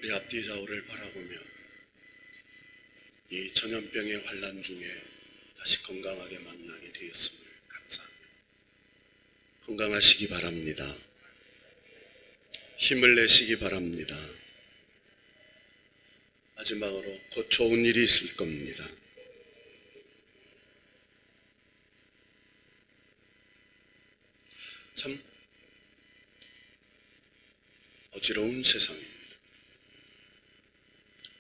우리 앞뒤 좌우를 바라보며 이 전염병의 환란 중에 다시 건강하게 만나게 되었음을 감사합니다. 건강하시기 바랍니다. 힘을 내시기 바랍니다. 마지막으로 곧 좋은 일이 있을 겁니다. 참 어지러운 세상입니다.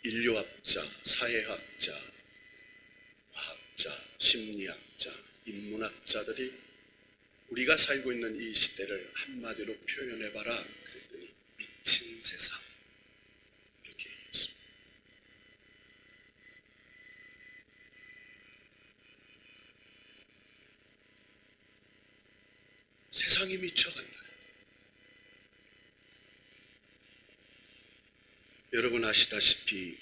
인류학자, 사회학자, 과학자, 심리학자, 인문학자들이 우리가 살고 있는 이 시대를 한마디로 표현해봐라 그랬더니 미친 세상 이렇게 얘기했습니다. 세상이 미쳐간다. 여러분 아시다시피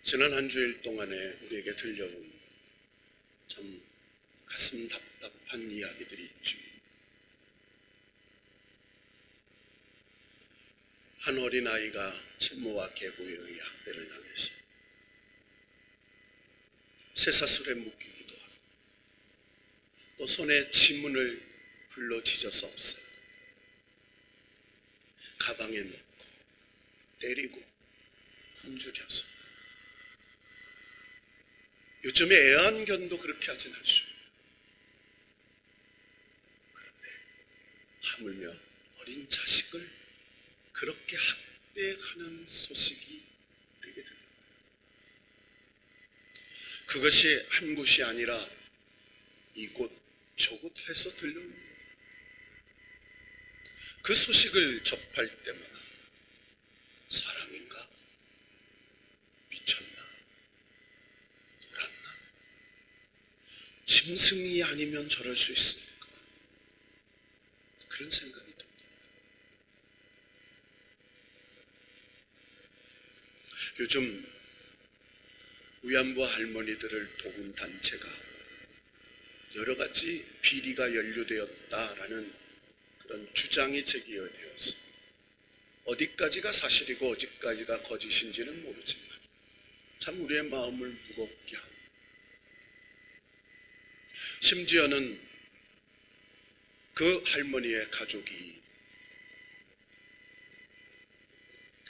지난 한 주일 동안에 우리에게 들려온 참 가슴 답답한 이야기들이 있죠. 한 어린아이가 친모와 계부에 의해 학대를 당해서 쇠사슬에 묶이기도 하고 또 손에 지문을 불로 찢어서 없애고 가방에 넣고 때리고 굶주려서 요즘에 애완견도 그렇게 하진 않습니다. 그런데 하물며 어린 자식을 그렇게 학대하는 소식이 우리에게 들려요. 그것이 한 곳이 아니라 이곳 저곳에서 들려옵니다. 그 소식을 접할 때마다 사람인가? 미쳤나? 돌았나? 짐승이 아니면 저럴 수 있을까? 그런 생각이 듭니다. 요즘 위안부 할머니들을 도운 단체가 여러 가지 비리가 연루되었다라는 그런 주장이 제기되어서 어디까지가 사실이고 어디까지가 거짓인지는 모르지만 참 우리의 마음을 무겁게 합니다. 심지어는 그 할머니의 가족이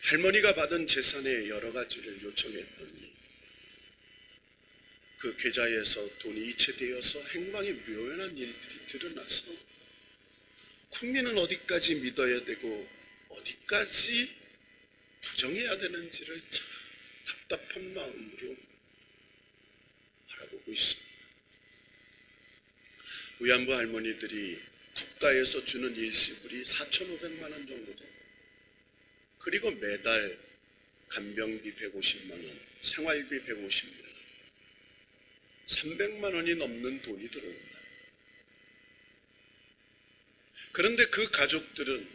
할머니가 받은 재산의 여러 가지를 요청했더니 그 계좌에서 돈이 이체되어서 행방이 묘연한 일들이 드러나서 국민은 어디까지 믿어야 되고 어디까지 부정해야 되는지를 참 답답한 마음으로 바라보고 있습니다. 위안부 할머니들이 국가에서 주는 일시불이 4,500만 원 정도 됩니다. 그리고 매달 간병비 150만 원, 생활비 150만 원, 300만 원이 넘는 돈이 들어온다. 그런데 그 가족들은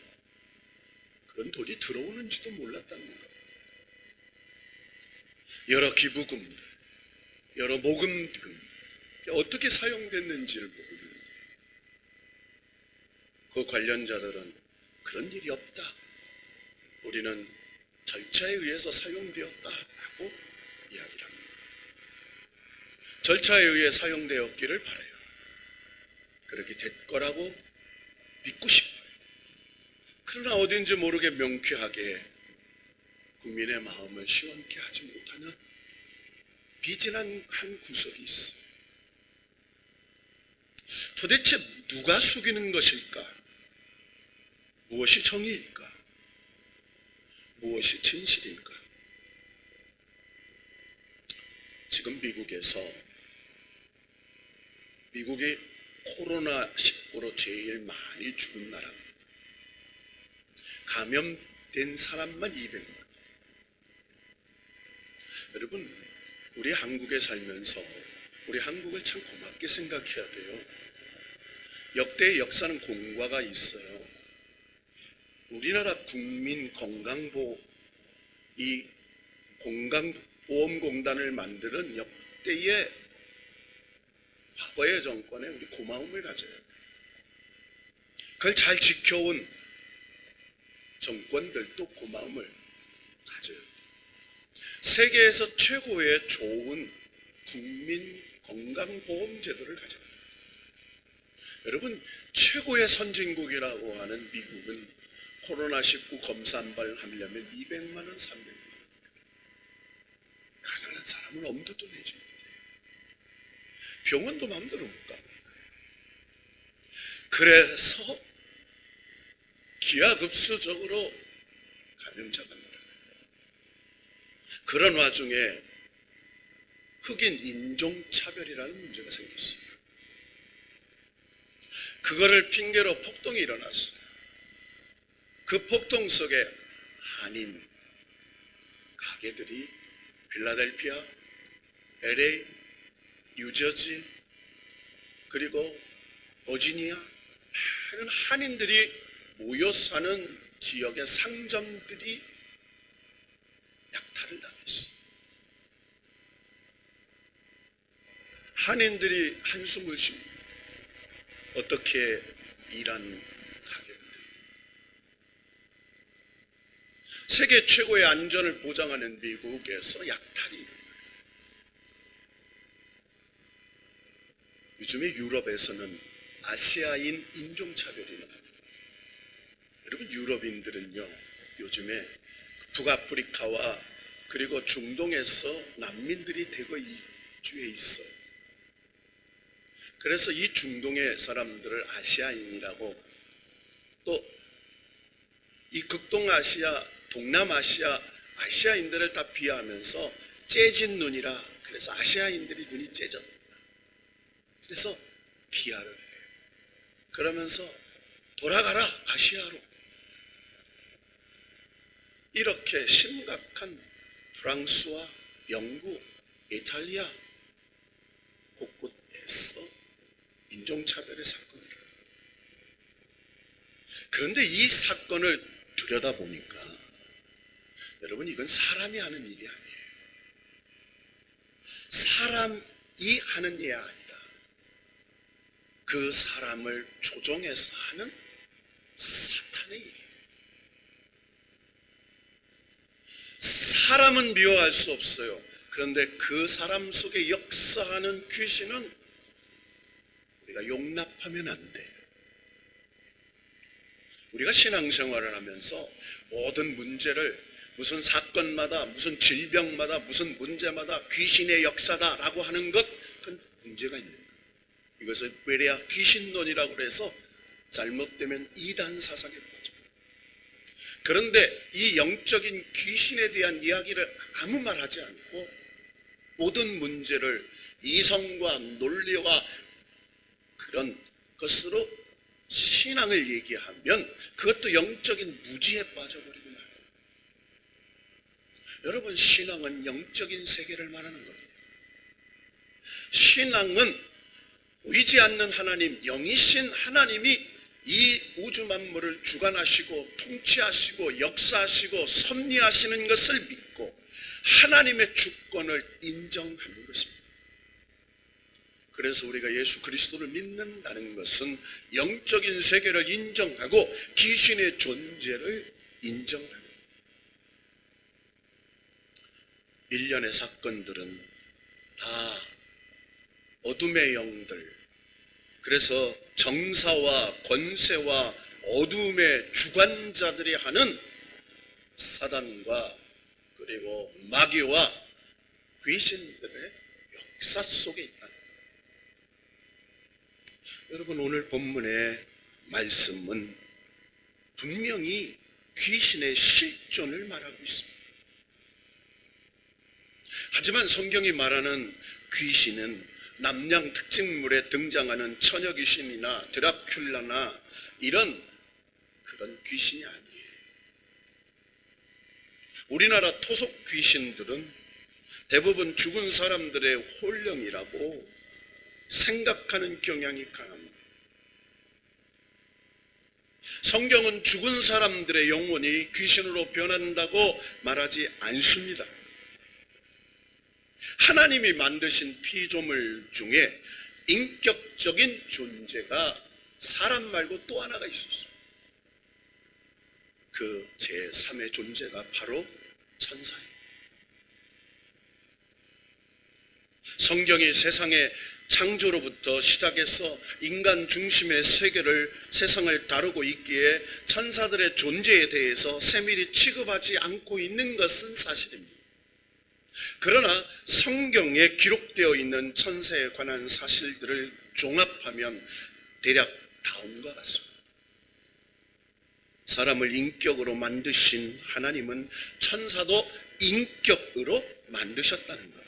그런 돈이 들어오는지도 몰랐다는 겁니다. 여러 기부금들, 여러 모금들 어떻게 사용됐는지를 모르는 거예요. 그 관련자들은 그런 일이 없다. 우리는 절차에 의해서 사용되었다라고 이야기를 합니다. 절차에 의해 사용되었기를 바라요. 그렇게 될 거라고 믿고 싶어요. 그러나 어딘지 모르게 명쾌하게 국민의 마음을 시원케 하지 못하는 비진한 한 구석이 있어요. 도대체 누가 속이는 것일까? 무엇이 정의일까? 무엇이 진실일까? 지금 미국이 코로나19로 제일 많이 죽은 나라입니다. 감염된 사람만 200만. 여러분, 우리 한국에 살면서 우리 한국을 참 고맙게 생각해야 돼요. 역대의 역사는 공과가 있어요. 우리나라 국민 건강보험공단을 만드는 역대의 과거의 정권에 우리 고마움을 가져요. 그걸 잘 지켜온 정권들도 그 마음을 가져요. 세계에서 최고의 좋은 국민 건강보험제도를 가져요. 여러분, 최고의 선진국이라고 하는 미국은 코로나19 검사 한 발 하려면 200만 원, 300만 원. 가난한 사람은 엄두도 내지 못해요. 병원도 마음대로 못 갑니다. 그래서 기하급수적으로 감염자가 늘어나요. 그런 와중에 흑인 인종차별이라는 문제가 생겼어요. 그거를 핑계로 폭동이 일어났어요. 그 폭동 속에 한인 가게들이 필라델피아, LA, 뉴저지, 그리고 버지니아 많은 한인들이 모여 사는 지역의 상점들이 약탈을 당했어요. 한인들이 한숨을 쉽니다. 어떻게 일한 가게인데 세계 최고의 안전을 보장하는 미국에서 약탈이 일어나요. 요즘에 유럽에서는 아시아인 인종차별이 일어납니다. 여러분, 유럽인들은요 요즘에 북아프리카와 그리고 중동에서 난민들이 대거 이주해 있어요. 그래서 이 중동의 사람들을 아시아인이라고, 또 이 극동아시아, 동남아시아 아시아인들을 다 비하하면서 째진 눈이라, 그래서 아시아인들이 눈이 째졌다. 그래서 비하를 해요. 그러면서 돌아가라 아시아로. 이렇게 심각한 프랑스와 영국, 이탈리아 곳곳에서 인종차별의 사건이 일어나요. 그런데 이 사건을 들여다보니까 여러분, 이건 사람이 하는 일이 아니에요. 사람이 하는 일이 아니라 그 사람을 조종해서 하는 사탄의 일이에요. 사람은 미워할 수 없어요. 그런데 그 사람 속에 역사하는 귀신은 우리가 용납하면 안 돼요. 우리가 신앙생활을 하면서 모든 문제를 무슨 사건마다, 무슨 질병마다, 무슨 문제마다 귀신의 역사다라고 하는 것, 그건 문제가 있는 거예요. 이것을 베레아 귀신론이라고 해서 잘못되면 이단 사상에 빠져요. 그런데 이 영적인 귀신에 대한 이야기를 아무 말 하지 않고 모든 문제를 이성과 논리와 그런 것으로 신앙을 얘기하면 그것도 영적인 무지에 빠져버리고 말아요. 여러분, 신앙은 영적인 세계를 말하는 겁니다. 신앙은 보이지 않는 하나님, 영이신 하나님이 이 우주 만물을 주관하시고 통치하시고 역사하시고 섭리하시는 것을 믿고 하나님의 주권을 인정하는 것입니다. 그래서 우리가 예수 그리스도를 믿는다는 것은 영적인 세계를 인정하고 귀신의 존재를 인정하는 거예요. 일련의 사건들은 다 어둠의 영들, 그래서 정사와 권세와 어둠의 주관자들이 하는 사단과 그리고 마귀와 귀신들의 역사 속에 있다. 여러분, 오늘 본문의 말씀은 분명히 귀신의 실존을 말하고 있습니다. 하지만 성경이 말하는 귀신은 남양 특징물에 등장하는 처녀 귀신이나 드라큘라나 이런 그런 귀신이 아니에요. 우리나라 토속 귀신들은 대부분 죽은 사람들의 혼령이라고 생각하는 경향이 강합니다. 성경은 죽은 사람들의 영혼이 귀신으로 변한다고 말하지 않습니다. 하나님이 만드신 피조물 중에 인격적인 존재가 사람 말고 또 하나가 있었어요. 그 제3의 존재가 바로 천사예요. 성경이 세상의 창조로부터 시작해서 인간 중심의 세상을 다루고 있기에 천사들의 존재에 대해서 세밀히 취급하지 않고 있는 것은 사실입니다. 그러나 성경에 기록되어 있는 천사에 관한 사실들을 종합하면 대략 다음과 같습니다. 사람을 인격으로 만드신 하나님은 천사도 인격으로 만드셨다는 것.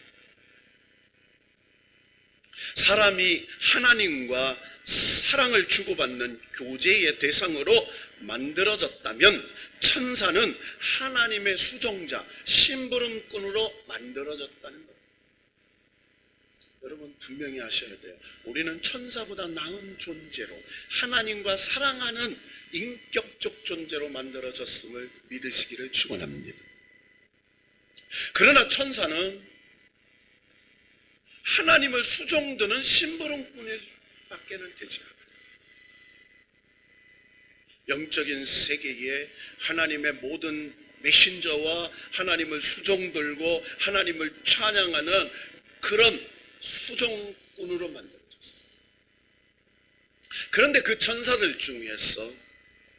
사람이 하나님과 사랑을 주고받는 교제의 대상으로 만들어졌다면 천사는 하나님의 수종자, 심부름꾼으로 만들어졌다는 것. 여러분 분명히 아셔야 돼요. 우리는 천사보다 나은 존재로 하나님과 사랑하는 인격적 존재로 만들어졌음을 믿으시기를 축원합니다. 그러나 천사는 하나님을 수종드는 심부름꾼밖에는 되지 않아요. 영적인 세계에 하나님의 모든 메신저와 하나님을 수종들고 하나님을 찬양하는 그런 수종꾼으로 만들어졌어요. 그런데 그 천사들 중에서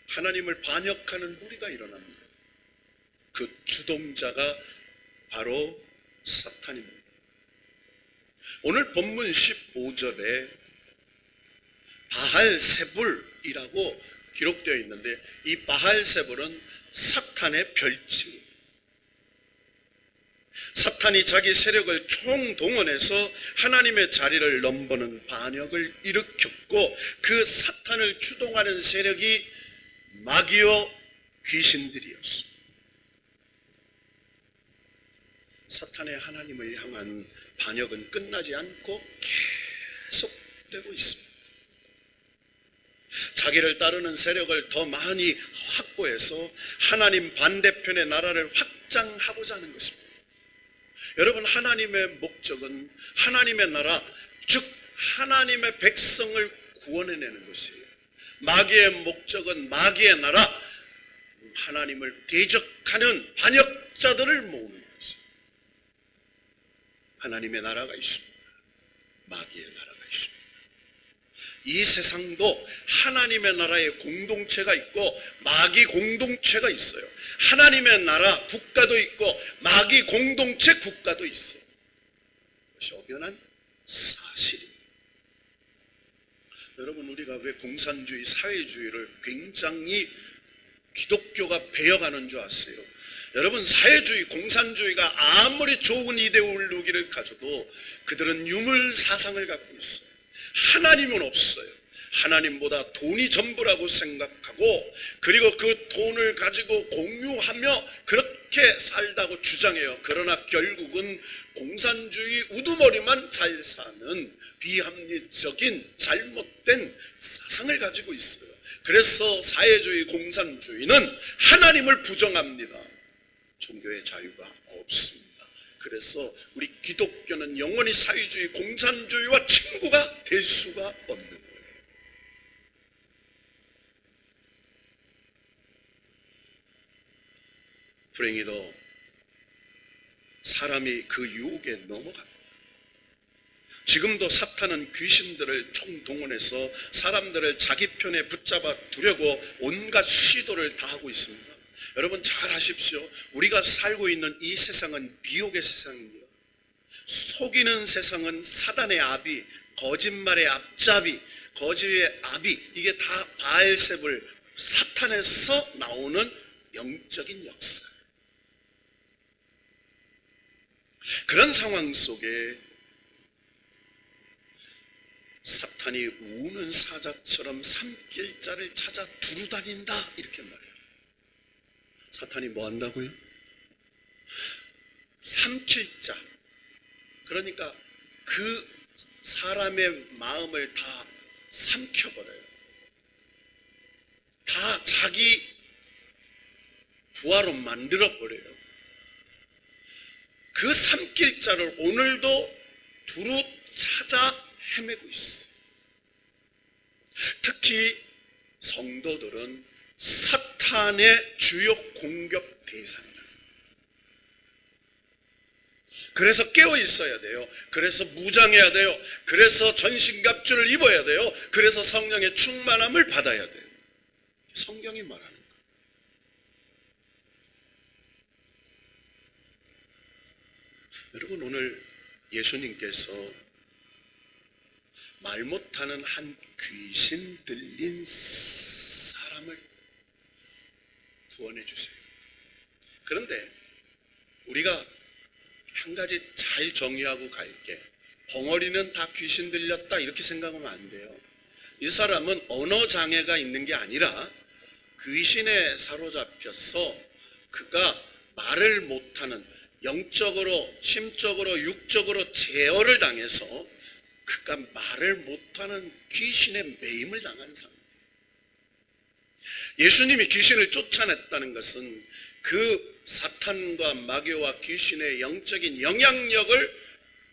하나님을 반역하는 무리가 일어납니다. 그 주동자가 바로 사탄입니다. 오늘 본문 15절에 바알세불이라고 기록되어 있는데 이 바알세불은 사탄의 별칭입니다. 사탄이 자기 세력을 총동원해서 하나님의 자리를 넘보는 반역을 일으켰고 그 사탄을 주동하는 세력이 마귀요 귀신들이었습니다. 사탄의 하나님을 향한 반역은 끝나지 않고 계속되고 있습니다. 자기를 따르는 세력을 더 많이 확보해서 하나님 반대편의 나라를 확장하고자 하는 것입니다. 여러분 하나님의 목적은 하나님의 나라, 즉 하나님의 백성을 구원해내는 것이에요. 마귀의 목적은 마귀의 나라, 하나님을 대적하는 반역자들을 모으는 것이에요. 하나님의 나라가 있습니다. 마귀의 나라가 있습니다. 이 세상도 하나님의 나라의 공동체가 있고 마귀 공동체가 있어요. 하나님의 나라 국가도 있고 마귀 공동체 국가도 있어요. 그것이 엄연한 사실입니다. 여러분 우리가 왜 공산주의, 사회주의를 굉장히 기독교가 배워가는 줄 아세요? 여러분 사회주의, 공산주의가 아무리 좋은 이데올로기를 가져도 그들은 유물 사상을 갖고 있어요. 하나님은 없어요. 하나님보다 돈이 전부라고 생각하고 그리고 그 돈을 가지고 공유하며 그렇게 살다고 주장해요. 그러나 결국은 공산주의 우두머리만 잘 사는 비합리적인 잘못된 사상을 가지고 있어요. 그래서 사회주의, 공산주의는 하나님을 부정합니다. 종교의 자유가 없습니다. 그래서 우리 기독교는 영원히 사회주의, 공산주의와 친구가 될 수가 없는 거예요. 불행히도 사람이 그 유혹에 넘어갑니다. 지금도 사탄은 귀신들을 총동원해서 사람들을 자기 편에 붙잡아 두려고 온갖 시도를 다 하고 있습니다. 여러분 잘 아십시오. 우리가 살고 있는 이 세상은 미혹의 세상입니다. 속이는 세상은 사단의 아비, 거짓말의 앞잡이, 거짓의 아비, 이게 다 바알세불, 사탄에서 나오는 영적인 역사. 그런 상황 속에 사탄이 우는 사자처럼 삼킬 자를 찾아 두루다닌다 이렇게 말해요. 사탄이 뭐 한다고요? 삼킬 자. 그러니까 그 사람의 마음을 다 삼켜버려요. 다 자기 부하로 만들어버려요. 그 삼킬 자를 오늘도 두루 찾아 헤매고 있어요. 특히 성도들은 사탄 사탄의 주요 공격 대상이다. 그래서 깨어 있어야 돼요. 그래서 무장해야 돼요. 그래서 전신갑주를 입어야 돼요. 그래서 성령의 충만함을 받아야 돼요. 성경이 말하는 거예요. 여러분, 오늘 예수님께서 말 못하는 한 귀신 들린 사람을 구원해 주세요. 그런데 우리가 한 가지 잘 정의하고 갈게. 벙어리는 다 귀신 들렸다 이렇게 생각하면 안 돼요. 이 사람은 언어 장애가 있는 게 아니라 귀신에 사로잡혀서 그가 말을 못하는, 영적으로, 심적으로, 육적으로 제어를 당해서 그가 말을 못하는 귀신의 매임을 당한 상태. 예수님이 귀신을 쫓아냈다는 것은 그 사탄과 마귀와 귀신의 영적인 영향력을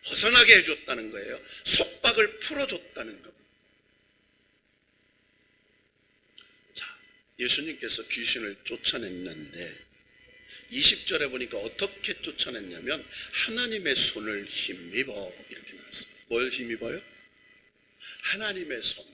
벗어나게 해줬다는 거예요. 속박을 풀어줬다는 겁니다. 자, 예수님께서 귀신을 쫓아냈는데 20절에 보니까 어떻게 쫓아냈냐면 하나님의 손을 힘입어 이렇게 나왔어요. 뭘 힘입어요? 하나님의 손.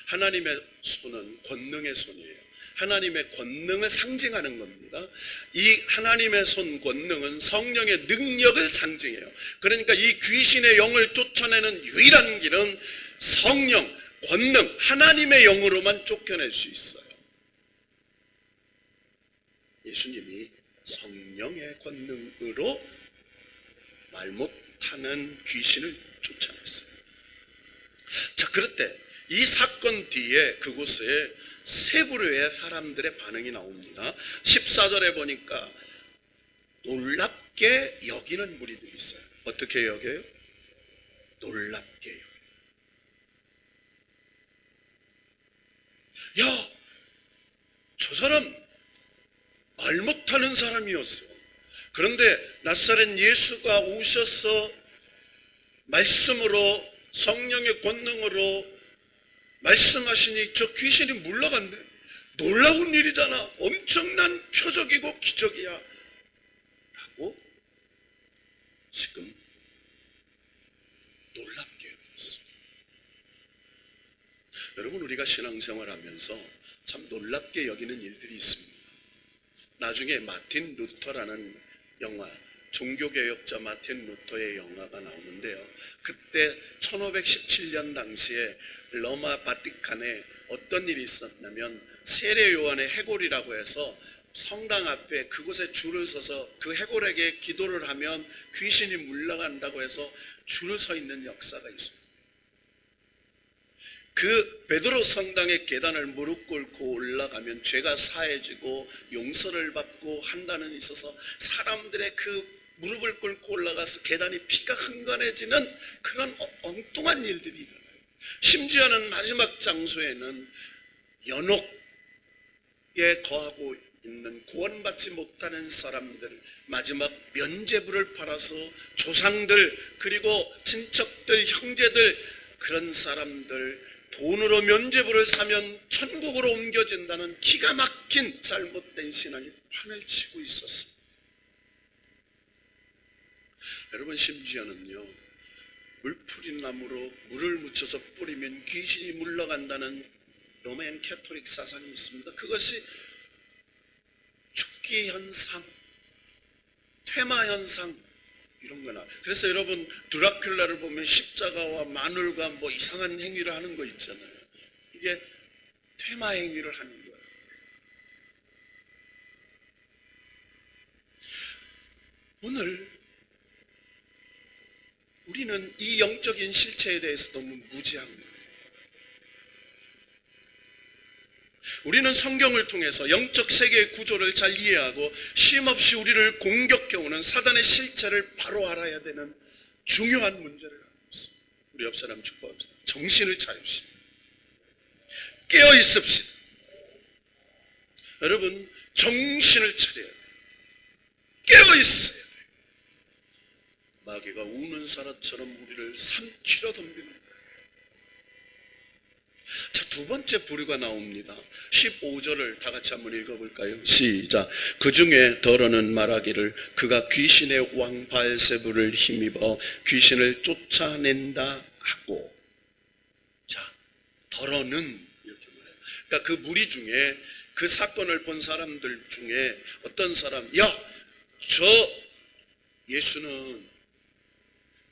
하나님의 손은 권능의 손이에요. 하나님의 권능을 상징하는 겁니다. 이 하나님의 손 권능은 성령의 능력을 상징해요. 그러니까 이 귀신의 영을 쫓아내는 유일한 길은 성령, 권능, 하나님의 영으로만 쫓겨낼 수 있어요. 예수님이 성령의 권능으로 말 못하는 귀신을 쫓아냈어요. 자, 그럴 때 이 사건 뒤에 그곳에 세 부류의 사람들의 반응이 나옵니다. 14절에 보니까 놀랍게 여기는 무리들이 있어요. 어떻게 여겨요? 놀랍게 여겨요. 야, 저 사람 말 못하는 사람이었어. 그런데 나사렛 예수가 오셔서 말씀으로, 성령의 권능으로 말씀하시니 저 귀신이 물러간대. 놀라운 일이잖아. 엄청난 표적이고 기적이야 라고 지금 놀랍게 여겼어요. 여러분, 우리가 신앙생활하면서 참 놀랍게 여기는 일들이 있습니다. 나중에 마틴 루터라는 영화, 종교개혁자 마틴 루터의 영화가 나오는데요. 그때 1517년 당시에 로마 바티칸에 어떤 일이 있었냐면 세례 요한의 해골이라고 해서 성당 앞에 그곳에 줄을 서서 그 해골에게 기도를 하면 귀신이 물러간다고 해서 줄을 서 있는 역사가 있습니다. 그 베드로 성당의 계단을 무릎 꿇고 올라가면 죄가 사해지고 용서를 받고 한다는 있어서 사람들의 그 무릎을 꿇고 올라가서 계단이 피가 흥건해지는 그런 엉뚱한 일들이 일어나요. 심지어는 마지막 장소에는 연옥에 거하고 있는 구원받지 못하는 사람들, 마지막 면죄부를 팔아서 조상들, 그리고 친척들, 형제들, 그런 사람들 돈으로 면죄부를 사면 천국으로 옮겨진다는 기가 막힌 잘못된 신앙이 판을 치고 있었습니다. 여러분, 심지어는요, 물풀이 나무로 물을 묻혀서 뿌리면 귀신이 물러간다는 로마인 캐토릭 사상이 있습니다. 그것이 축기 현상, 퇴마 현상 이런 거나. 그래서 여러분, 드라큘라를 보면 십자가와 마늘과 뭐 이상한 행위를 하는 거 있잖아요. 이게 퇴마 행위를 하는 거예요. 오늘 우리는 이 영적인 실체에 대해서 너무 무지합니다. 우리는 성경을 통해서 영적 세계의 구조를 잘 이해하고 쉼없이 우리를 공격해오는 사단의 실체를 바로 알아야 되는 중요한 문제를 알고 있습니다. 우리 옆 사람 축복합시다. 정신을 차립시다. 깨어 있읍시다. 여러분, 정신을 차려야 돼요. 깨어 있어야 돼요. 마귀가 우는 사람처럼 우리를 삼키려 덤비는 거예요. 자, 두 번째 부류가 나옵니다. 15절을 다 같이 한번 읽어볼까요? 시작. 그 중에 더러는 말하기를 그가 귀신의 왕 바알세불을 힘입어 귀신을 쫓아낸다 하고. 자, 더러는 이렇게 말해요. 그러니까 그 무리 중에 그 사건을 본 사람들 중에 어떤 사람, 야, 저 예수는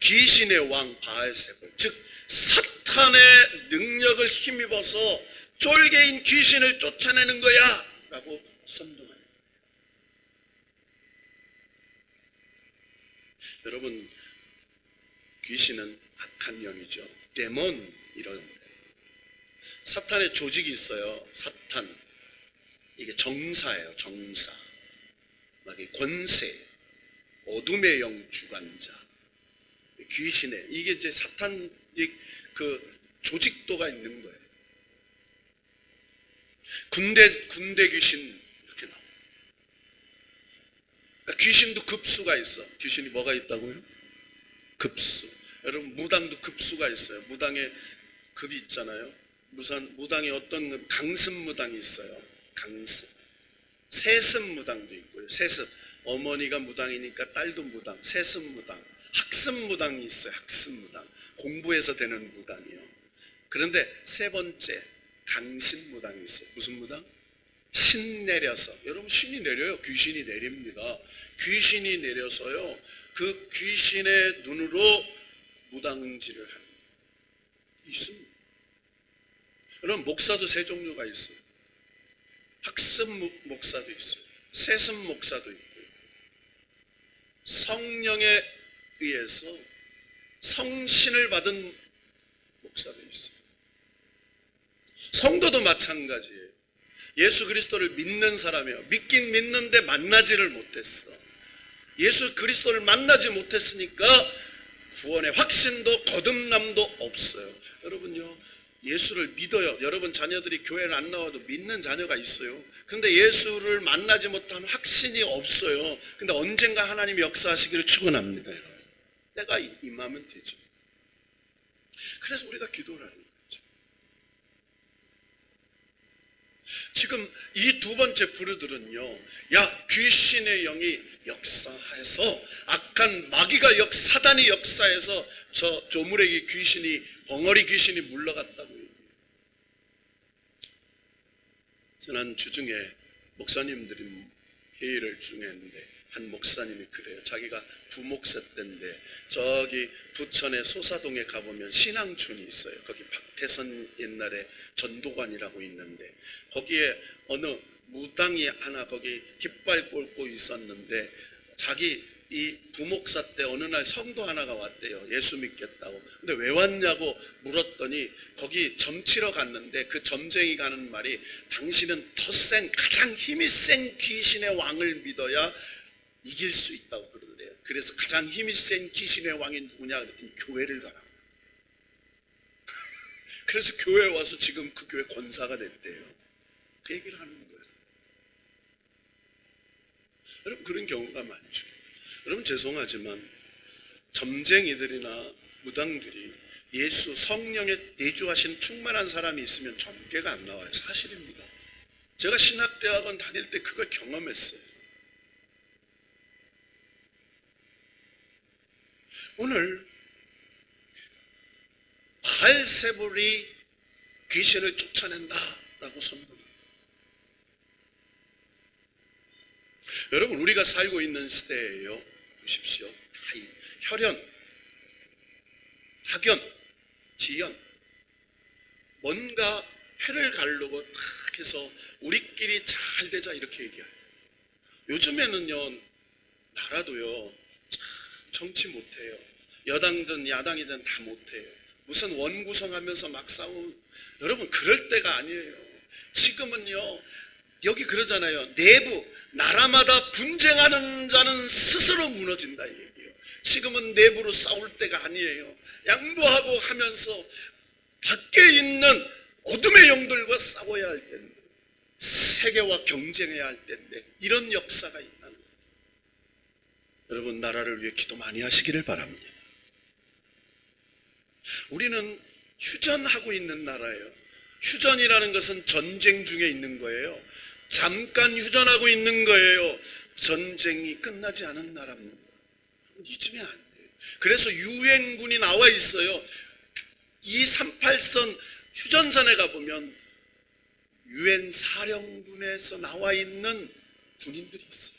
귀신의 왕 바알세불, 즉 사탄의 능력을 힘입어서 쫄개인 귀신을 쫓아내는 거야 라고 선동하는 거예요. 여러분, 귀신은 악한 영이죠. 데몬이라는 거예요. 사탄의 조직이 있어요. 사탄, 이게 정사예요. 정사, 막 권세, 어둠의 영 주관자, 귀신의, 이게 이제 사탄의 그 조직도가 있는 거예요. 군대 귀신 이렇게 나와요. 그러니까 귀신도 급수가 있어. 귀신이 뭐가 있다고요? 급수. 여러분, 무당도 급수가 있어요. 무당에 급이 있잖아요. 무당에 어떤 강습무당이 있어요. 강습. 세습무당도 있고요. 세습. 어머니가 무당이니까 딸도 무당. 세습무당. 학습무당이 있어요. 학습무당. 공부해서 되는 무당이요. 그런데 세 번째 강신무당이 있어요. 무슨 무당? 신 내려서. 여러분, 신이 내려요. 귀신이 내립니다. 귀신이 내려서요, 그 귀신의 눈으로 무당질을 하는 게 있습니다. 여러분, 목사도 세 종류가 있어요. 학습 목사도 있어요. 세습 목사도 있고요. 성령에 의해서 성신을 받은 목사도 있어요. 성도도 마찬가지예요. 예수 그리스도를 믿는 사람이에요. 믿긴 믿는데 만나지를 못했어. 예수 그리스도를 만나지 못했으니까 구원의 확신도 거듭남도 없어요. 여러분요, 예수를 믿어요. 여러분 자녀들이 교회를 안 나와도 믿는 자녀가 있어요. 그런데 예수를 만나지 못한 확신이 없어요. 근데 언젠가 하나님이 역사하시기를 축원합니다. 여러분, 때가 임하면 되죠. 그래서 우리가 기도를 하는 거죠. 지금 이 두 번째 부류들은요, 야, 귀신의 영이 역사해서, 악한 마귀가 사단이 역사해서 저 조물에게 귀신이, 벙어리 귀신이 물러갔다고 얘기해요. 지난 주중에 목사님들이 회의를 중했는데 한 목사님이 그래요. 자기가 부목사 때인데 저기 부천의 소사동에 가보면 신앙촌이 있어요. 거기 박태선 옛날에 전도관이라고 있는데 거기에 어느 무당이 하나 거기 깃발 꽂고 있었는데 자기 이 부목사 때 어느 날 성도 하나가 왔대요. 예수 믿겠다고. 근데 왜 왔냐고 물었더니 거기 점치러 갔는데 그 점쟁이가 하는 말이, 당신은 더 센, 가장 힘이 센 귀신의 왕을 믿어야 이길 수 있다고 그러더래요. 그래서 가장 힘이 센 귀신의 왕이 누구냐 그랬더니 교회를 가라고. 그래서 교회에 와서 지금 그 교회 권사가 됐대요. 그 얘기를 하는 거예요. 여러분, 그런 경우가 많죠. 여러분, 죄송하지만 점쟁이들이나 무당들이 예수 성령에 내주하신 충만한 사람이 있으면 점괘가 안 나와요. 사실입니다. 제가 신학대학원 다닐 때 그걸 경험했어요. 오늘 바알세불이 귀신을 쫓아낸다라고 선포합니다. 여러분, 우리가 살고 있는 시대에요, 보십시오. 다 혈연, 학연, 지연, 뭔가 해를 가르고 탁 해서 우리끼리 잘 되자 이렇게 얘기해요. 요즘에는요, 나라도요, 참 정치 못해요. 여당든 야당이든 다 못해요. 무슨 원구성하면서 막 싸우고. 여러분, 그럴 때가 아니에요. 지금은요, 여기 그러잖아요. 내부, 나라마다 분쟁하는 자는 스스로 무너진다 이 얘기예요. 지금은 내부로 싸울 때가 아니에요. 양보하고 하면서 밖에 있는 어둠의 영들과 싸워야 할 텐데, 세계와 경쟁해야 할 텐데, 이런 역사가 있다는 거예요. 여러분, 나라를 위해 기도 많이 하시기를 바랍니다. 우리는 휴전하고 있는 나라예요. 휴전이라는 것은 전쟁 중에 있는 거예요. 잠깐 휴전하고 있는 거예요. 전쟁이 끝나지 않은 나라입니다. 잊으면 안 돼요. 그래서 유엔군이 나와 있어요. 이 38선 휴전선에 가보면 유엔 사령부에서 나와 있는 군인들이 있어요.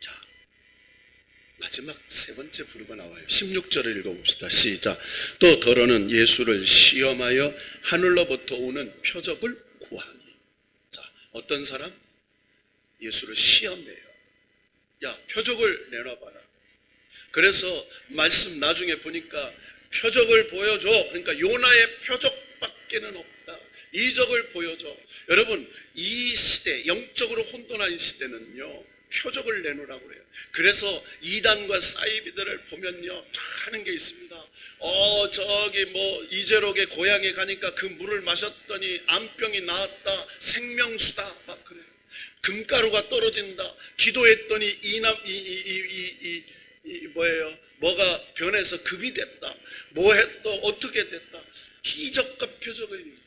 자, 마지막 세 번째 부르가 나와요. 16절을 읽어봅시다. 시작. 또 더러는 예수를 시험하여 하늘로부터 오는 표적을 구하니. 자, 어떤 사람? 예수를 시험해요. 야, 표적을 내놔봐라. 그래서 말씀 나중에 보니까 표적을 보여줘. 그러니까 요나의 표적밖에는 없다. 이적을 보여줘. 여러분, 이 시대, 영적으로 혼돈한 시대는요, 표적을 내놓으라고 그래요. 그래서 이단과 사이비들을 보면요, 하는 게 있습니다. 저기 이재록의 고향에 가니까 그 물을 마셨더니 암병이 나았다. 생명수다. 막 그래요. 금가루가 떨어진다. 기도했더니 뭐가 변해서 금이 됐다. 뭐 했다. 어떻게 됐다. 기적과 표적을 얘기해요.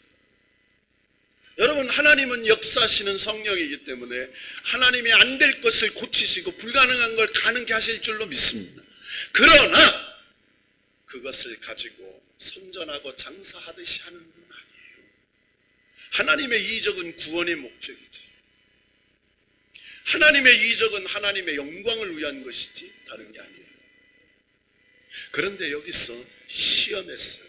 여러분, 하나님은 역사하시는 성령이기 때문에 하나님이 안 될 것을 고치시고 불가능한 걸 가능케 하실 줄로 믿습니다. 그러나 그것을 가지고 선전하고 장사하듯이 하는 분 아니에요. 하나님의 이적은 구원의 목적이지. 하나님의 이적은 하나님의 영광을 위한 것이지 다른 게 아니에요. 그런데 여기서 시험했어요.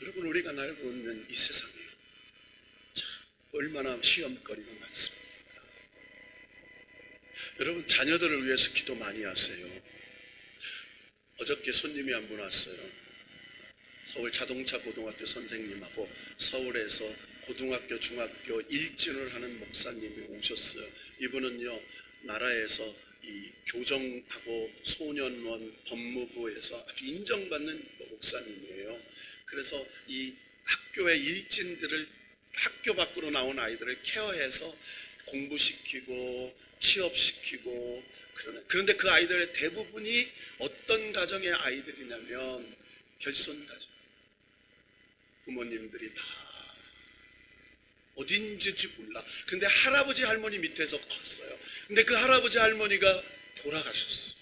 여러분, 우리가 알고 있는 이 세상에 얼마나 시험거리가 많습니까? 여러분, 자녀들을 위해서 기도 많이 하세요. 어저께 손님이 한 분 왔어요. 서울 자동차 고등학교 선생님하고 서울에서 고등학교, 중학교 일진을 하는 목사님이 오셨어요. 이분은요, 나라에서 이 교정하고 소년원 법무부에서 아주 인정받는 목사님이에요. 그래서 이 학교의 일진들을, 학교 밖으로 나온 아이들을 케어해서 공부시키고 취업시키고 그런데 그 아이들의 대부분이 어떤 가정의 아이들이냐면 결손 가정. 부모님들이 다 어딘지 몰라. 근데 할아버지 할머니 밑에서 컸어요. 근데 그 할아버지 할머니가 돌아가셨어요.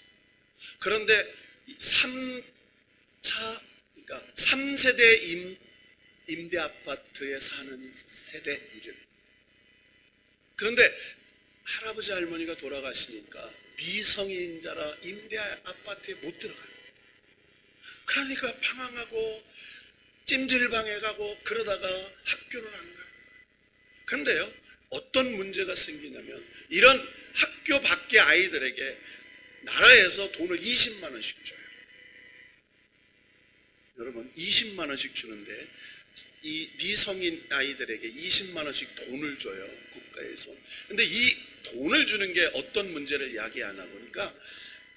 그런데 3세대 임대 아파트에 사는 세대 이름. 그런데 할아버지 할머니가 돌아가시니까 미성인자라 임대 아파트에 못 들어가요. 그러니까 방황하고 찜질방에 가고 그러다가 학교를 안 가요. 그런데요, 어떤 문제가 생기냐면 이런 학교 밖의 아이들에게 나라에서 돈을 20만 원씩 줘요. 여러분, 20만 원씩 주는데 이 미성인 아이들에게 20만 원씩 돈을 줘요, 국가에서. 근데 이 돈을 주는 게 어떤 문제를 야기하나 보니까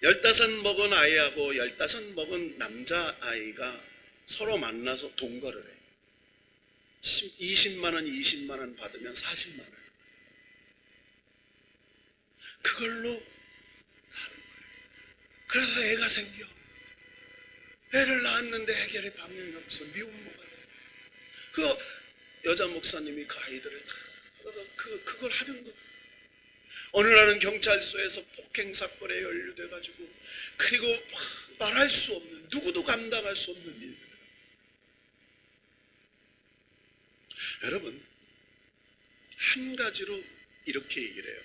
15 먹은 아이하고 15 먹은 남자아이가 서로 만나서 동거를 해요. 20만 원, 20만 원 받으면 40만 원. 그걸로 하는 거예요. 그래서 애가 생겨. 애를 낳았는데 해결의 방법이 없어. 미혼모가 돼. 그 여자 목사님이 그 아이들을 그걸 하는 거예요. 어느 날은 경찰서에서 폭행 사건에 연루돼가지고, 그리고 말할 수 없는, 누구도 감당할 수 없는 일들. 여러분, 한 가지로 이렇게 얘기를 해요.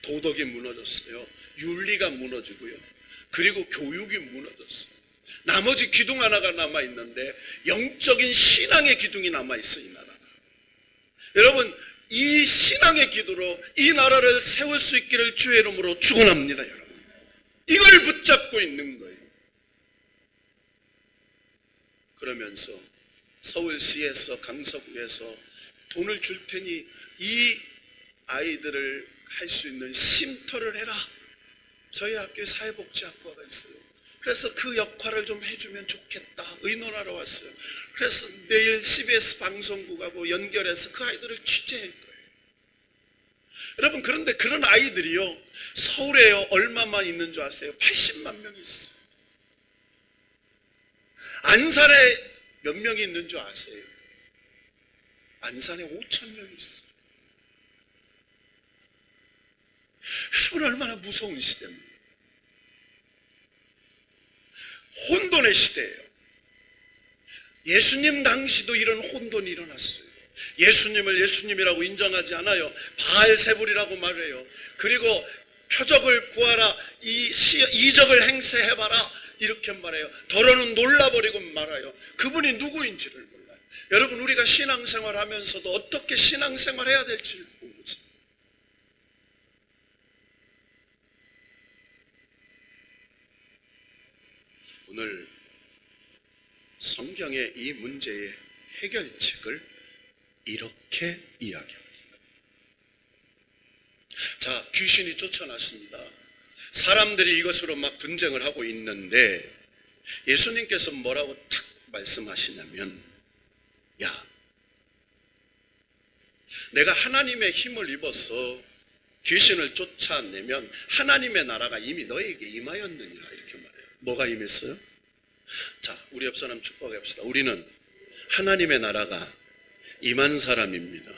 도덕이 무너졌어요. 윤리가 무너지고요. 그리고 교육이 무너졌어요. 나머지 기둥 하나가 남아있는데 영적인 신앙의 기둥이 남아있어요, 이 나라가. 여러분, 이 신앙의 기도로 이 나라를 세울 수 있기를 주의 이름으로 축원합니다, 여러분. 이걸 붙잡고 있는 거예요. 그러면서 서울시에서, 강서구에서 돈을 줄 테니 이 아이들을 할 수 있는 쉼터를 해라. 저희 학교에 사회복지학과가 있어요. 그래서 그 역할을 좀 해주면 좋겠다 의논하러 왔어요. 그래서 내일 CBS 방송국하고 연결해서 그 아이들을 취재할 거예요. 여러분, 그런데 그런 아이들이요, 서울에요 얼마만 있는 줄 아세요? 80만 명이 있어요. 안산에 몇 명이 있는 줄 아세요? 안산에 5천 명이 있어요. 여러분, 얼마나 무서운 시대입니까? 혼돈의 시대예요. 예수님 당시도 이런 혼돈이 일어났어요. 예수님을 예수님이라고 인정하지 않아요. 바알세불이라고 말해요. 그리고 표적을 구하라, 이적을 행세해봐라, 이렇게 말해요. 더러는 놀라버리고 말아요. 그분이 누구인지를 몰라요. 여러분, 우리가 신앙생활 하면서도 어떻게 신앙생활 해야 될지를 모르지. 오늘 성경의 이 문제의 해결책을 이렇게 이야기합니다. 자, 귀신이 쫓아났습니다. 사람들이 이것으로 막 분쟁을 하고 있는데 예수님께서 뭐라고 탁 말씀하시냐면, 야, 내가 하나님의 힘을 입어서 귀신을 쫓아내면 하나님의 나라가 이미 너에게 임하였느니라, 이렇게 말해요. 뭐가 임했어요? 자, 우리 옆 사람 축복해 봅시다. 우리는 하나님의 나라가 임한 사람입니다.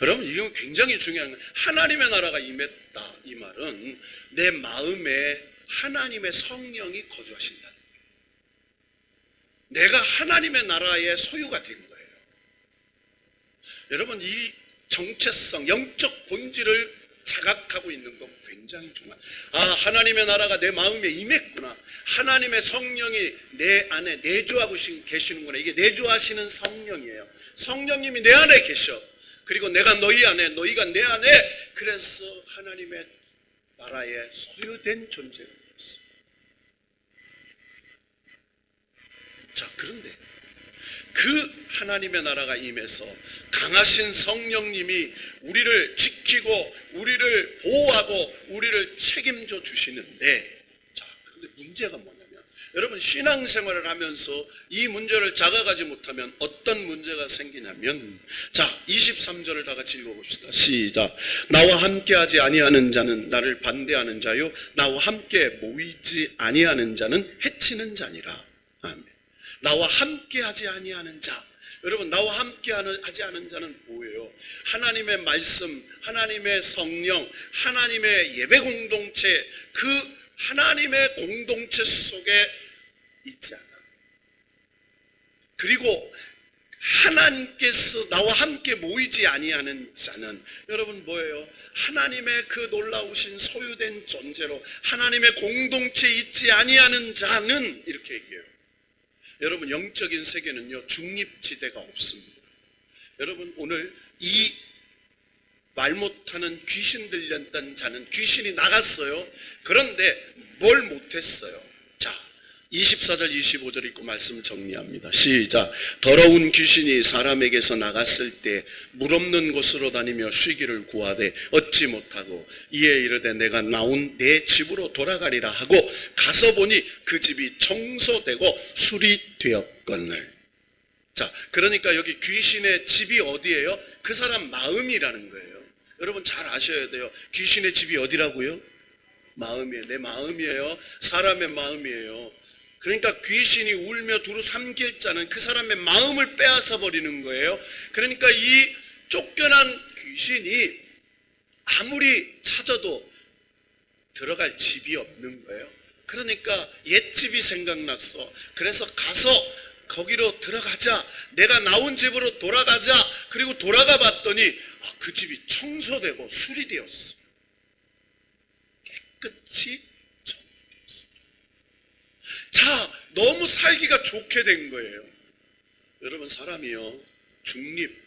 여러분, 이건 굉장히 중요한 거예요. 하나님의 나라가 임했다, 이 말은 내 마음에 하나님의 성령이 거주하신다는 거예요. 내가 하나님의 나라의 소유가 된 거예요. 여러분, 이 정체성, 영적 본질을 자각하고 있는 건 굉장히 중요해요. 아, 하나님의 나라가 내 마음에 임했구나. 하나님의 성령이 내 안에 내주하고 계시는구나. 이게 내주하시는 성령이에요. 성령님이 내 안에 계셔. 그리고 내가 너희 안에, 너희가 내 안에. 그래서 하나님의 나라에 소유된 존재가 있어. 자, 그런데 그 하나님의 나라가 임해서 강하신 성령님이 우리를 지키고 우리를 보호하고 우리를 책임져 주시는데, 자, 그런데 문제가 뭐냐면, 여러분, 신앙생활을 하면서 이 문제를 자각하지 못하면 어떤 문제가 생기냐면, 자, 23절을 다 같이 읽어봅시다. 시작. 나와 함께하지 아니하는 자는 나를 반대하는 자요, 나와 함께 모이지 아니하는 자는 해치는 자니라. 아멘. 나와 함께하지 아니하는 자. 여러분, 나와 함께하지 않은 자는 뭐예요? 하나님의 말씀, 하나님의 성령, 하나님의 예배 공동체, 그 하나님의 공동체 속에 있지 않아. 그리고 하나님께서 나와 함께 모이지 아니하는 자는, 여러분, 뭐예요? 하나님의 그 놀라우신 소유된 존재로 하나님의 공동체에 있지 아니하는 자는, 이렇게 얘기해요. 여러분, 영적인 세계는요, 중립지대가 없습니다. 여러분, 오늘 이 말 못하는 귀신 들렸던 자는 귀신이 나갔어요. 그런데 뭘 못했어요? 자, 24절 25절 읽고 말씀 정리합니다. 시작. 더러운 귀신이 사람에게서 나갔을 때 물 없는 곳으로 다니며 쉬기를 구하되 얻지 못하고 이에 이르되 내가 나온 내 집으로 돌아가리라 하고 가서 보니 그 집이 청소되고 수리되었거늘. 자, 그러니까 여기 귀신의 집이 어디예요? 그 사람 마음이라는 거예요. 여러분, 잘 아셔야 돼요. 귀신의 집이 어디라고요? 마음이에요. 내 마음이에요. 사람의 마음이에요. 그러니까 귀신이 울며 두루 삼킬 자는 그 사람의 마음을 빼앗아 버리는 거예요. 그러니까 이 쫓겨난 귀신이 아무리 찾아도 들어갈 집이 없는 거예요. 그러니까 옛집이 생각났어. 그래서 가서 거기로 들어가자. 내가 나온 집으로 돌아가자. 그리고 돌아가 봤더니 그 집이 청소되고 수리되었어. 깨끗이 정리되었어. 자, 너무 살기가 좋게 된 거예요. 여러분, 사람이요, 중립,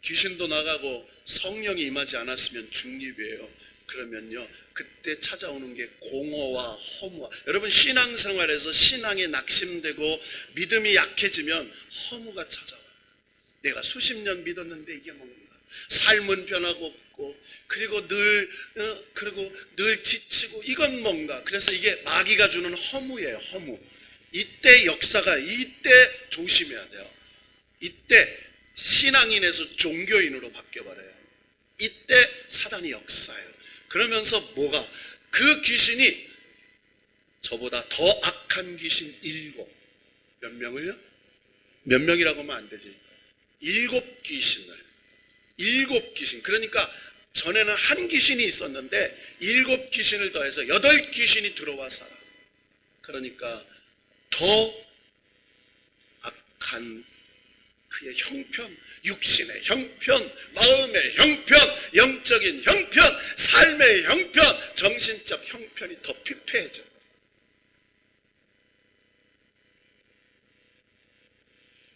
귀신도 나가고 성령이 임하지 않았으면 중립이에요. 그러면요, 그때 찾아오는 게 공허와 허무와, 여러분, 신앙생활에서 신앙에 낙심되고 믿음이 약해지면 허무가 찾아와요. 내가 수십 년 믿었는데 이게 뭔가, 삶은 변하고 없고, 그리고 늘 지치고, 이건 뭔가. 그래서 이게 마귀가 주는 허무예요. 허무. 이때 역사가, 이때 조심해야 돼요. 이때 신앙인에서 종교인으로 바뀌어버려요. 이때 사단이 역사해요. 그러면서 뭐가? 그 귀신이 저보다 더 악한 귀신 7, 몇 명을요? 몇 명이라고 하면 안 되지. 7 귀신. 그러니까 전에는 한 귀신이 있었는데 7 귀신을 더해서 8 귀신이 들어와 살아. 그러니까 더 악한 그의 형편, 육신의 형편, 마음의 형편, 영적인 형편, 삶의 형편, 정신적 형편이 더 피폐해져.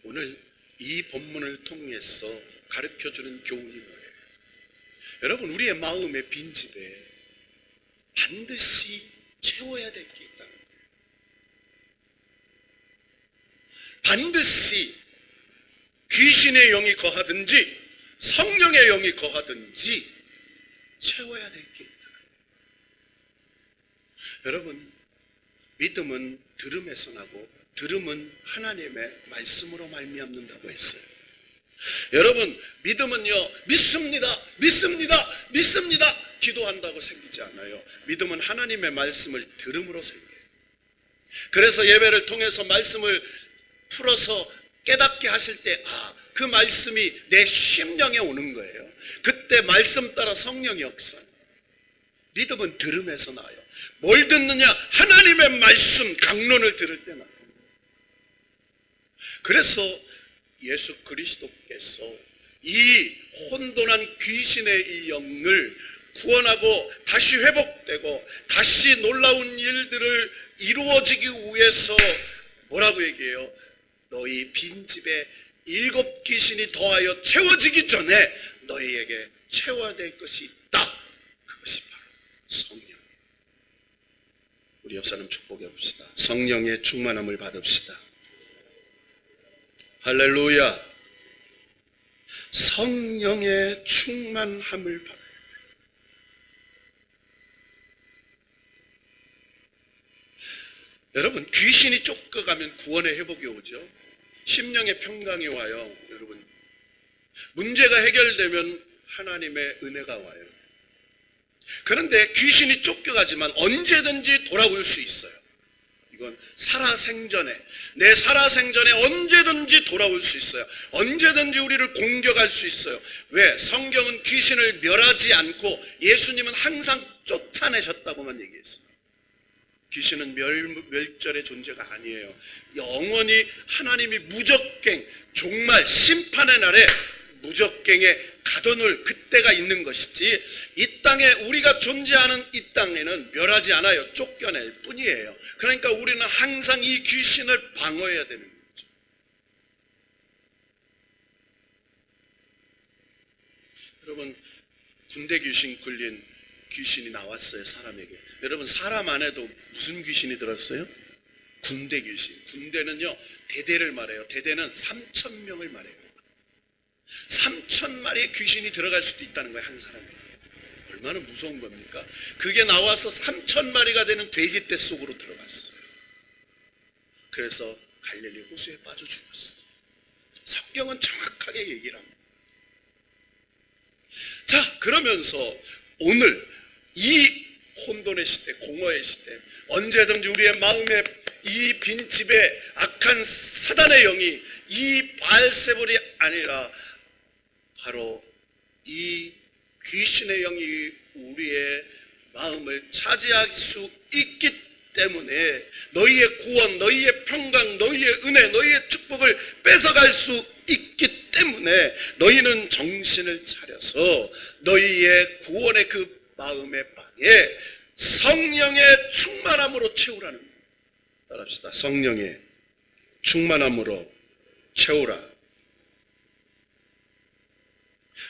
오늘 이 본문을 통해서 가르쳐주는 교훈이 뭐예요? 여러분, 우리의 마음의 빈집에 반드시 채워야 될 게 있다는 거예요. 반드시 귀신의 영이 거하든지 성령의 영이 거하든지 채워야 될 게 있다. 여러분, 믿음은 들음에서 나고 들음은 하나님의 말씀으로 말미암는다고 했어요. 여러분, 믿음은요, 믿습니다, 믿습니다, 믿습니다 기도한다고 생기지 않아요. 믿음은 하나님의 말씀을 들음으로 생겨요. 그래서 예배를 통해서 말씀을 풀어서 깨닫게 하실 때, 그 말씀이 내 심령에 오는 거예요. 그때 말씀 따라 성령이 역사합니다. 믿음은 들음에서 나요. 뭘 듣느냐? 하나님의 말씀, 강론을 들을 때 나타납니다. 그래서 예수 그리스도께서 이 혼돈한 귀신의 이 영을 구원하고 다시 회복되고 다시 놀라운 일들을 이루어지기 위해서 뭐라고 얘기해요? 너희 빈집에 7 귀신이 더하여 채워지기 전에 너희에게 채워야 될 것이 있다. 그것이 바로 성령. 우리 옆 사람 축복해 봅시다. 성령의 충만함을 받읍시다. 할렐루야. 성령의 충만함을 받아요. 여러분, 귀신이 쫓겨가면 구원의 회복이 오죠. 심령의 평강이 와요. 여러분, 문제가 해결되면 하나님의 은혜가 와요. 그런데 귀신이 쫓겨가지만 언제든지 돌아올 수 있어요. 이건 살아생전에, 내 살아생전에 언제든지 돌아올 수 있어요. 언제든지 우리를 공격할 수 있어요. 왜? 성경은 귀신을 멸하지 않고 예수님은 항상 쫓아내셨다고만 얘기했어요. 귀신은 멸절의 존재가 아니에요. 영원히 하나님이 무적갱, 종말, 심판의 날에 무적갱에 가둬놓을 그때가 있는 것이지, 이 땅에 우리가 존재하는 이 땅에는 멸하지 않아요. 쫓겨낼 뿐이에요. 그러니까 우리는 항상 이 귀신을 방어해야 되는 거죠. 여러분, 군대 귀신 굴린 귀신이 나왔어요, 사람에게. 여러분, 사람 안에도 무슨 귀신이 들었어요? 군대 귀신. 군대는요, 대대를 말해요. 대대는 3,000명을 말해요. 3,000마리의 귀신이 들어갈 수도 있다는 거예요, 한 사람에. 얼마나 무서운 겁니까? 그게 나와서 3,000마리가 되는 돼지떼 속으로 들어갔어요. 그래서 갈릴리 호수에 빠져 죽었어요. 성경은 정확하게 얘기를 합니다. 자, 그러면서 오늘 이 혼돈의 시대, 공허의 시대, 언제든지 우리의 마음에 이 빈집에 악한 사단의 영이, 이 바알세불이 아니라 바로 이 귀신의 영이 우리의 마음을 차지할 수 있기 때문에 너희의 구원, 너희의 평강, 너희의 은혜, 너희의 축복을 뺏어갈 수 있기 때문에 너희는 정신을 차려서 너희의 구원의 그 마음의 방에 성령의 충만함으로 채우라는 거예요. 따라합시다. 성령의 충만함으로 채우라.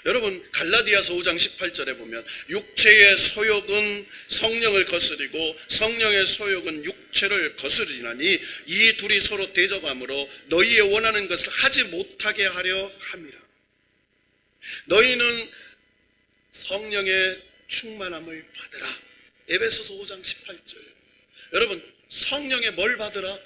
여러분, 갈라디아서 5장 18절에 보면 육체의 소욕은 성령을 거스리고 성령의 소욕은 육체를 거스리나니 이 둘이 서로 대적함으로 너희의 원하는 것을 하지 못하게 하려 함이라. 너희는 성령의 충만함을 받으라. 에베소서 5장 18절. 여러분, 성령의 뭘 받으라?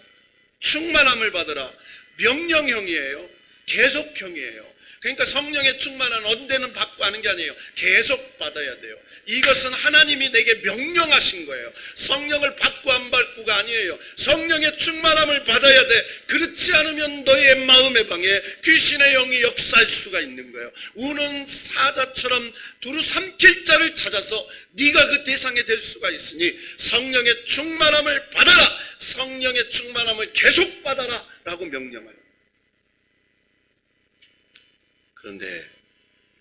충만함을 받으라. 명령형이에요. 계속형이에요. 그러니까 성령의 충만은 언제는 받고 하는 게 아니에요. 계속 받아야 돼요. 이것은 하나님이 내게 명령하신 거예요. 성령을 받고 안 받고가 아니에요. 성령의 충만함을 받아야 돼. 그렇지 않으면 너의 마음의 방에 귀신의 영이 역사할 수가 있는 거예요. 우는 사자처럼 두루 삼킬 자를 찾아서 네가 그 대상이 될 수가 있으니 성령의 충만함을 받아라. 성령의 충만함을 계속 받아라 라고 명령하요. 그런데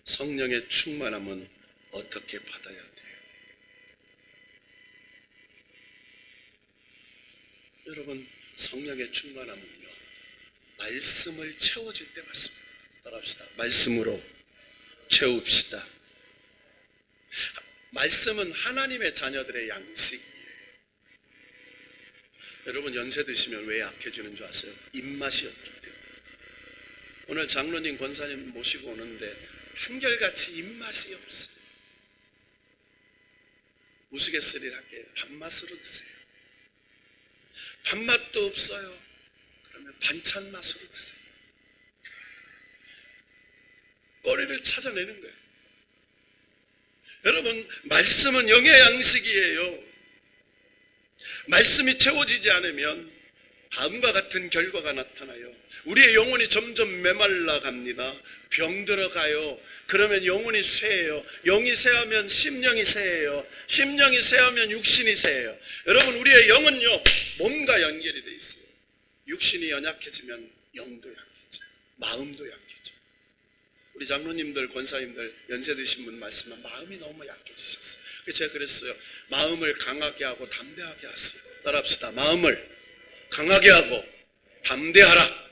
성령의 충만함은 어떻게 받아야 돼요? 여러분, 성령의 충만함은요, 말씀을 채워질 때 받습니다. 따라합시다. 말씀으로 채웁시다. 말씀은 하나님의 자녀들의 양식이에요. 여러분, 연세 드시면 왜 약해지는 줄 아세요? 입맛이 없기 때문에. 오늘 장로님, 권사님 모시고 오는데 한결같이 입맛이 없어요. 우스갯소리를 할게요. 밥맛으로 드세요. 밥맛도 없어요. 그러면 반찬 맛으로 드세요. 꼬리를 찾아내는 거예요. 여러분, 말씀은 영의 양식이에요. 말씀이 채워지지 않으면 다음과 같은 결과가 나타나요. 우리의 영혼이 점점 메말라 갑니다. 병들어가요. 그러면 영혼이 쇠해요. 영이 쇠하면 심령이 쇠해요. 심령이 쇠하면 육신이 쇠해요. 여러분, 우리의 영은요, 몸과 연결이 돼 있어요. 육신이 연약해지면 영도 약해져. 마음도 약해져. 우리 장로님들, 권사님들, 연세 드신 분 말씀은 마음이 너무 약해지셨어요. 그래서 제가 그랬어요. 마음을 강하게 하고 담대하게 하세요. 따라합시다. 마음을 강하게 하고 담대하라.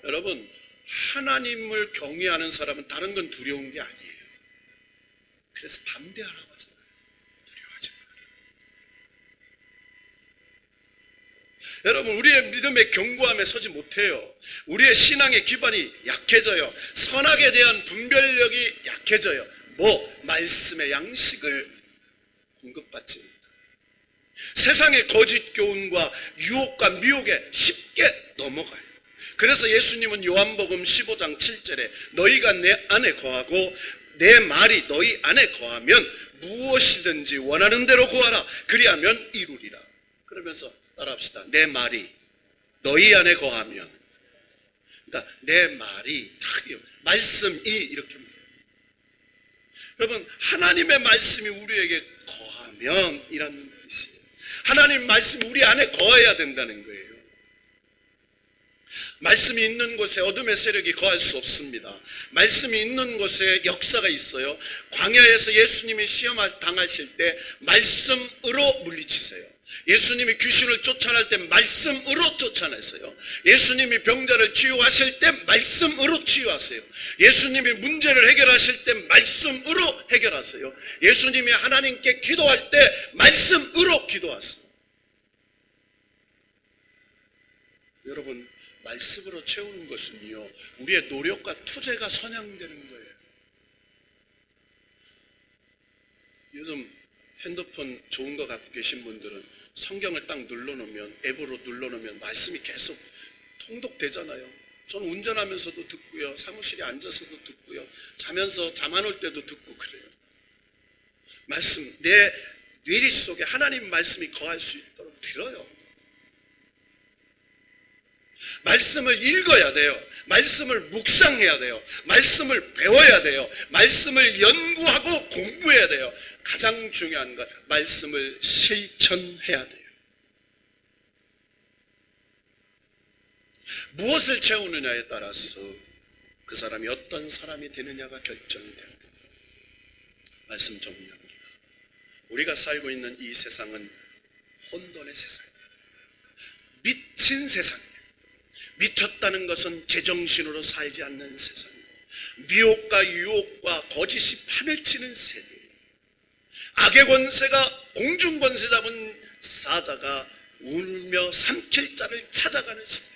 여러분, 하나님을 경외하는 사람은 다른 건 두려운 게 아니에요. 그래서 담대하라고 하잖아요. 두려워하지 마라. 여러분, 우리의 믿음의 견고함에 서지 못해요. 우리의 신앙의 기반이 약해져요. 선악에 대한 분별력이 약해져요. 말씀의 양식을 공급받지 못해요. 세상의 거짓 교훈과 유혹과 미혹에 쉽게 넘어가요. 그래서 예수님은 요한복음 15장 7절에 너희가 내 안에 거하고 내 말이 너희 안에 거하면 무엇이든지 원하는 대로 구하라. 그리하면 이루리라. 그러면서 따라합시다. 내 말이 너희 안에 거하면, 그러니까 내 말이 말씀이 이렇게, 여러분, 하나님의 말씀이 우리에게 거하면 이라는 뜻이에요. 하나님 말씀이 우리 안에 거해야 된다는 거예요. 말씀이 있는 곳에 어둠의 세력이 거할 수 없습니다. 말씀이 있는 곳에 역사가 있어요. 광야에서 예수님이 시험 당하실 때 말씀으로 물리치세요. 예수님이 귀신을 쫓아낼 때 말씀으로 쫓아냈어요. 예수님이 병자를 치유하실 때 말씀으로 치유하세요. 예수님이 문제를 해결하실 때 말씀으로 해결하세요. 예수님이 하나님께 기도할 때 말씀으로 기도하세요. 여러분, 말씀으로 채우는 것은요, 우리의 노력과 투쟁가 선양되는 거예요. 요즘 핸드폰 좋은 거 갖고 계신 분들은 성경을 딱 눌러놓으면, 앱으로 눌러놓으면 말씀이 계속 통독되잖아요. 저는 운전하면서도 듣고요, 사무실에 앉아서도 듣고요, 자면서 잠 안 올 때도 듣고 그래요. 말씀, 내 뇌리 속에 하나님 말씀이 거할 수 있도록 들어요. 말씀을 읽어야 돼요. 말씀을 묵상해야 돼요. 말씀을 배워야 돼요. 말씀을 연구하고 공부해야 돼요. 가장 중요한 것, 말씀을 실천해야 돼요. 무엇을 채우느냐에 따라서 그 사람이 어떤 사람이 되느냐가 결정이 됩니다. 말씀 정리합니다. 우리가 살고 있는 이 세상은 혼돈의 세상입니다. 미친 세상이에요. 미쳤다는 것은 제정신으로 살지 않는 세상이에요. 미혹과 유혹과 거짓이 판을 치는 세대. 악의 권세가 공중 권세 잡은 사자가 울며 삼킬 자를 찾아가는 시대.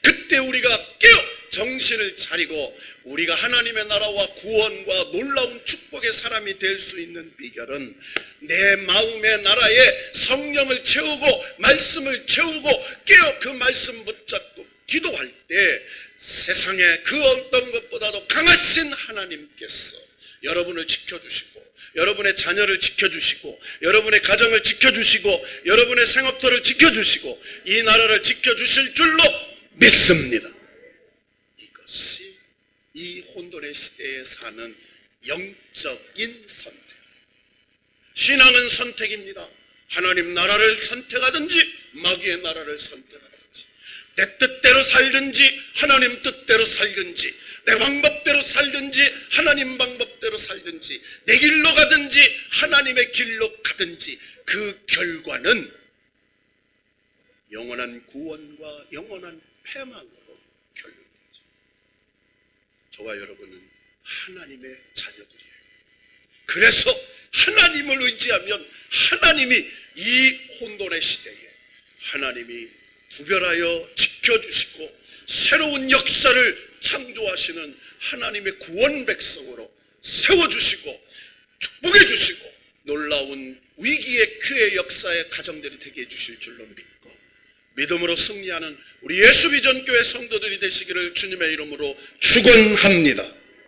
그때 우리가 깨어 정신을 차리고 우리가 하나님의 나라와 구원과 놀라운 축복의 사람이 될 수 있는 비결은 내 마음의 나라에 성령을 채우고 말씀을 채우고 깨어 그 말씀 붙잡고 기도할 때 세상에 그 어떤 것보다도 강하신 하나님께서 여러분을 지켜주시고 여러분의 자녀를 지켜주시고 여러분의 가정을 지켜주시고 여러분의 생업터를 지켜주시고 이 나라를 지켜주실 줄로 믿습니다. 이것이 이 혼돈의 시대에 사는 영적인 선택. 신앙은 선택입니다. 하나님 나라를 선택하든지 마귀의 나라를 선택하든지 내 뜻대로 살든지 하나님 뜻대로 살든지 내 방법대로 살든지 하나님 방법대로 살든지 내 길로 가든지 하나님의 길로 가든지 그 결과는 영원한 구원과 영원한 패망으로 결론되죠. 저와 여러분은 하나님의 자녀들이에요. 그래서 하나님을 의지하면 하나님이 이 혼돈의 시대에 하나님이 구별하여 지켜주시고 새로운 역사를 창조하시는 하나님의 구원 백성으로 세워주시고 축복해 주시고 놀라운 위기의 교회 역사의 가정들이 되게 해주실 줄로 믿고 믿음으로 승리하는 우리 예수비전교회 성도들이 되시기를 주님의 이름으로 축원합니다.